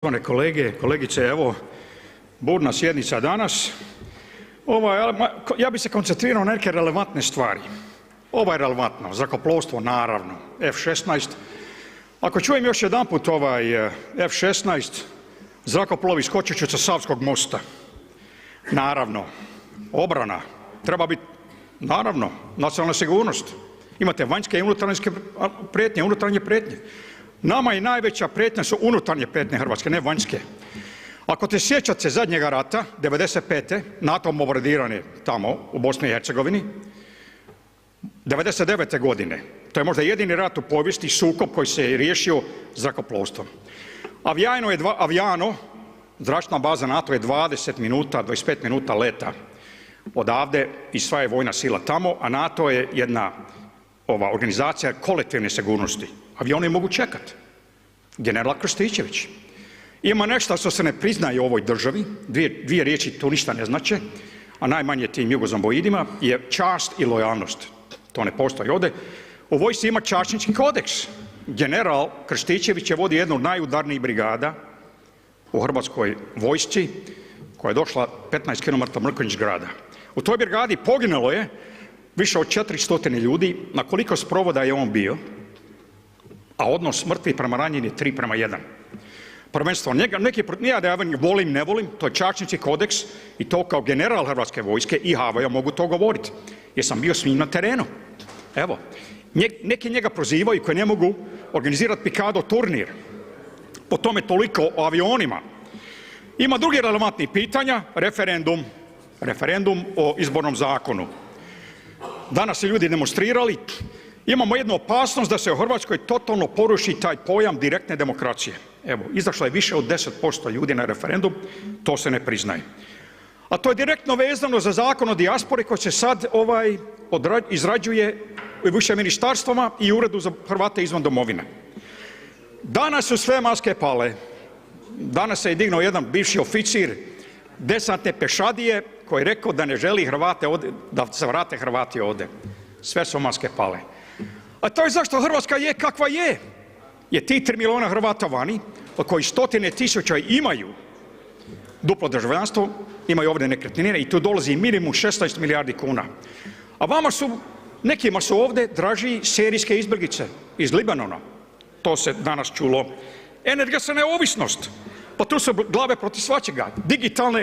Poštovane kolege, kolegice, evo, burna sjednica danas. Ja bi se koncentrirao na neke relevantne stvari. Ovo je relevantno, zrakoplovstvo naravno, F-16. Ako čujem još jedanput F-16, zrakoplovi skočit će sa Savskog mosta. Naravno, obrana, treba biti, naravno, nacionalna sigurnost. Imate vanjske i unutarnje prijetnje. Nama i najveća prijetnja su unutarnje prijetnje Hrvatske, ne vanjske. Ako te sjećate zadnjega rata, 95. NATO bombardiranje tamo u Bosni i Hercegovini, 99. godine, to je možda jedini rat u povijesti, sukob koji se je riješio zrakoplovstvom. Aviano, zračna baza NATO je 20 minuta, 25 minuta leta odavde i sva je vojna sila tamo, a NATO je jedna organizacija kolektivne sigurnosti. Avioni mogu čekati. General Krstičević. Ima nešto što se ne priznaje u ovoj državi, dvije riječi tu ništa ne znače, a najmanje tim jugozomboidima je čast i lojalnost. To ne postoji ovdje. U vojsci ima časnički kodeks. General Krstičević je vodi jednu od najudarnijih brigada u hrvatskoj vojsci koja je došla 15 km Mrkonjić grada. U toj brigadi poginulo je više od 400 ljudi. Na koliko sprovoda je on bio? A odnos mrtvih prema ranjenih je 3:1. Prvenstveno, ja da ja volim, ne volim, to je časnički kodeks i to kao general Hrvatske vojske i HV-a mogu to govoriti, jer sam bio s njim na terenu. Evo, neki njega prozivaju koji ne mogu organizirati pikado turnir. Po tome toliko o avionima. Ima drugih relevantnih pitanja, referendum o izbornom zakonu. Danas su ljudi demonstrirali. Imamo jednu opasnost da se u Hrvatskoj totalno poruši taj pojam direktne demokracije. Evo, izašlo je više od 10% ljudi na referendum, to se ne priznaje. A to je direktno vezano za zakon o dijaspori koji se sad izrađuje u više ministarstvama i Uredu za Hrvate izvan domovine. Danas su sve maske pale. Danas se je dignuo jedan bivši oficir desantne pešadije koji je rekao da ne želi Hrvate ovdje, da se vrate Hrvati ovdje. Sve su maske pale. A to je zašto Hrvatska je kakva je. Je ti 3 milijuna Hrvata vani, od kojih 100.000 imaju duplo državljanstvo, imaju ovdje nekretnine i tu dolazi minimum 16 milijardi kuna. A nekima su ovdje draži serijske izbjeglice iz Libanona. To se danas čulo. Energetska neovisnost. Pa tu su glave protiv svačega.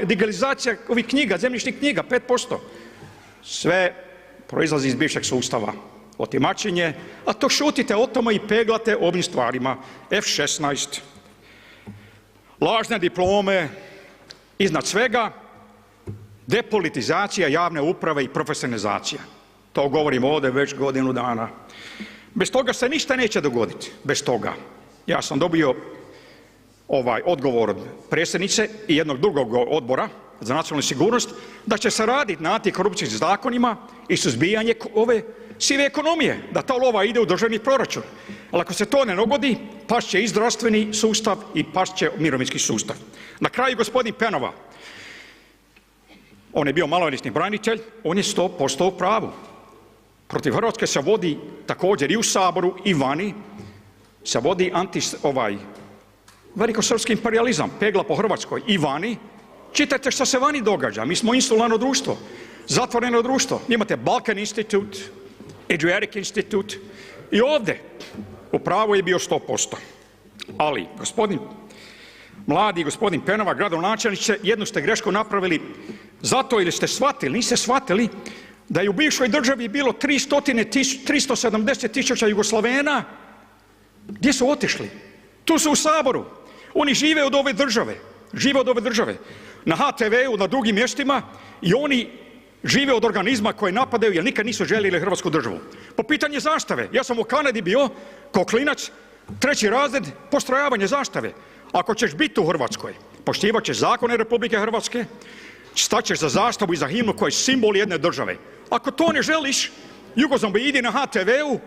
Digitalizacija ovih knjiga, zemljišnih knjiga, 5%. Sve proizlazi iz bivšeg sustava. Otimačenje, a to šutite o tome i peglate ovim stvarima. F-16, lažne diplome, iznad svega depolitizacija javne uprave i profesionalizacija. To govorim ovdje već godinu dana. Bez toga se ništa neće dogoditi. Bez toga. Ja sam dobio odgovor od predsjednice i jednog drugog odbora za nacionalnu sigurnost da će se raditi na antikorupcijskim zakonima i suzbijanje ove sive ekonomije, da ta lova ide u državni proračun. Ali ako se to ne dogodi, past će i zdravstveni sustav i past će mirovinski sustav. Na kraju gospodin Penova, on je bio maloljetni branitelj, on je 100% u pravu. Protiv Hrvatske se vodi također i u Saboru i vani, se vodi velikosrpski imperijalizam, pegla po Hrvatskoj i vani. Čitajte što se vani događa, mi smo insularno društvo, zatvoreno društvo. Imate Balkan Institute, Adriatic Institute i ovdje u pravu je bio 100%. Ali, mladi gospodin Penova, gradonačelniče, jednu ste grešku napravili zato ili ste shvatili, niste shvatili da je u bivšoj državi bilo 370.000 Jugoslavena. Gdje su otišli? Tu su u Saboru. Oni žive od ove države. Na HTV-u, na drugim mjestima i oni žive od organizma koje napadaju jer nikad nisu željeli Hrvatsku državu. Po pitanju zastave, ja sam u Kanadi bio kao klinac, 3. razred, postrojavanje zastave. Ako ćeš biti u Hrvatskoj, poštivat ćeš zakone Republike Hrvatske, stat ćeš za zastavu i za himnu koja je simbol jedne države. Ako to ne želiš, jugozomboidi na HTV-u,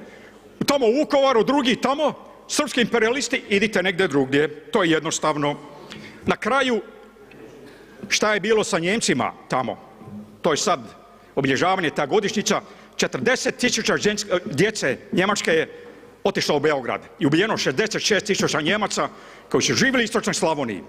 tamo u Vukovaru, drugi tamo, srpski imperijalisti, idite negdje drugdje. To je jednostavno. Na kraju, šta je bilo sa Njemcima tamo? To je sad obilježavanje ta godišnjica. 40.000 djece Njemačke je otišla u Beograd i ubijeno 66 000 Nijemaca koji su živjeli u istočnoj Slavoniji.